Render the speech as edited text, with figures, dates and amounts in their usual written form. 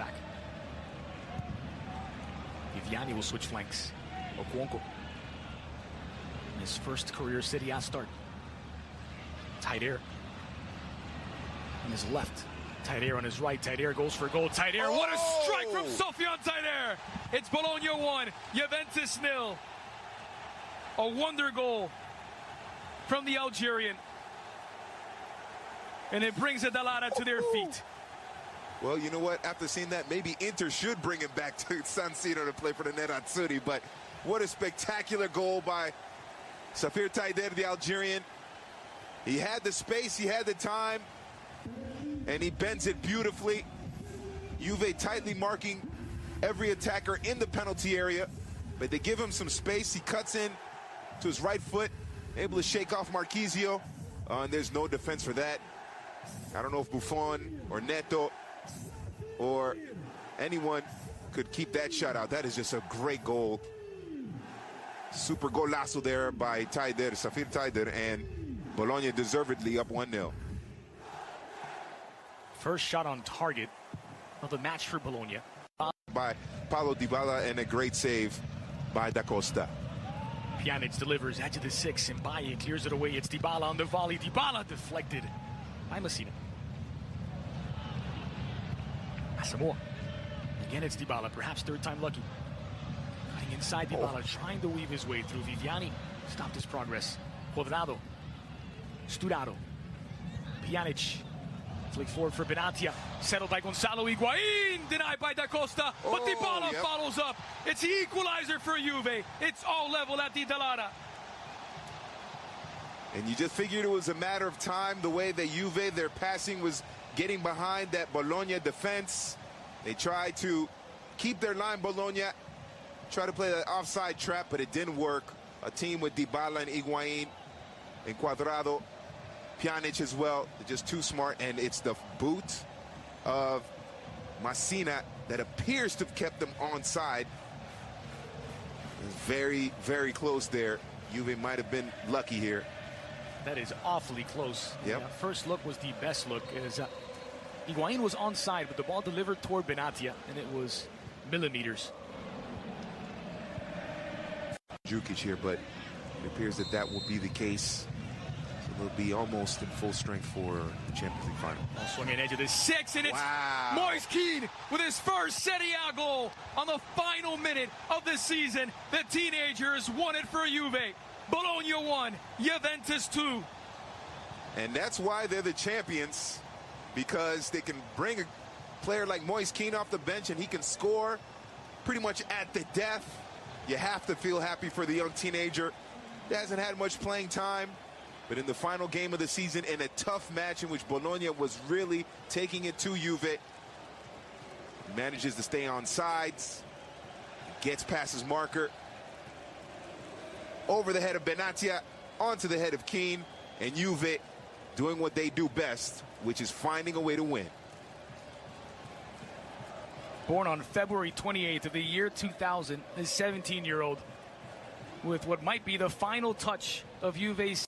back. Viviani will switch flanks. Okuonko. His first career Serie A start. Taider. On his left. Taider on his right. Taider goes for goal. Taider, what a strike from Sofiane Taider! It's Bologna 1, Juventus 0. A wonder goal from the Algerian. And it brings Adalada to their feet. Well, you know what? After seeing that, maybe Inter should bring him back to San Siro to play for the Nerazzurri. But what a spectacular goal by Safir Taider, the Algerian. He had the space, he had the time, and he bends it beautifully. Juve tightly marking every attacker in the penalty area, but they give him some space. He cuts in to his right foot, able to shake off Marchisio, and there's no defense for that. I don't know if Buffon or Neto or anyone could keep that shot out. That is just a great goal. Super golazo there by Taider, Safir Taider, and Bologna deservedly up 1-0. First shot on target of the match for Bologna. By Paulo Dybala, and a great save by Da Costa. Pjanic delivers edge of the 6, and Baye clears it away. It's Dybala on the volley. Dybala deflected by Messina. Asamoah. Again, it's Dybala, perhaps third time lucky. Cutting inside Dybala, trying to weave his way through. Viviani stopped his progress. Cuadrado. Sturaro. Pjanic. Flick forward for Benatia. Settled by Gonzalo Higuain. Denied by Da Costa. But Dybala follows up. It's the equalizer for Juve. It's all level at the Dallara. And you just figured it was a matter of time, the way that Juve, their passing was getting behind that Bologna defense. They tried to keep their line, Bologna. Try to play that offside trap, but it didn't work. A team with Dybala and Higuain and Cuadrado. Pjanic as well, just too smart, and it's the boot of Messina that appears to have kept them onside. Very, very close there. Juve might have been lucky here. That is awfully close. Yep. First look was the best look. As Higuain was onside, but the ball delivered toward Benatia, and it was millimeters. Jukic here, but it appears that that will be the case. Will be almost in full strength for the Champions League final. Swinging edge of the 6, and it's Moise Kean with his first Serie A goal on the final minute of the season. The teenagers won it for Juve. Bologna 1, Juventus 2. And that's why they're the champions, because they can bring a player like Moise Kean off the bench and he can score pretty much at the death. You have to feel happy for the young teenager. He hasn't had much playing time. But in the final game of the season, in a tough match in which Bologna was really taking it to Juve, he manages to stay on sides, gets past his marker, over the head of Benatia, onto the head of Kean, and Juve doing what they do best, which is finding a way to win. Born on February 28th of the year 2000, a 17-year-old with what might be the final touch of Juve's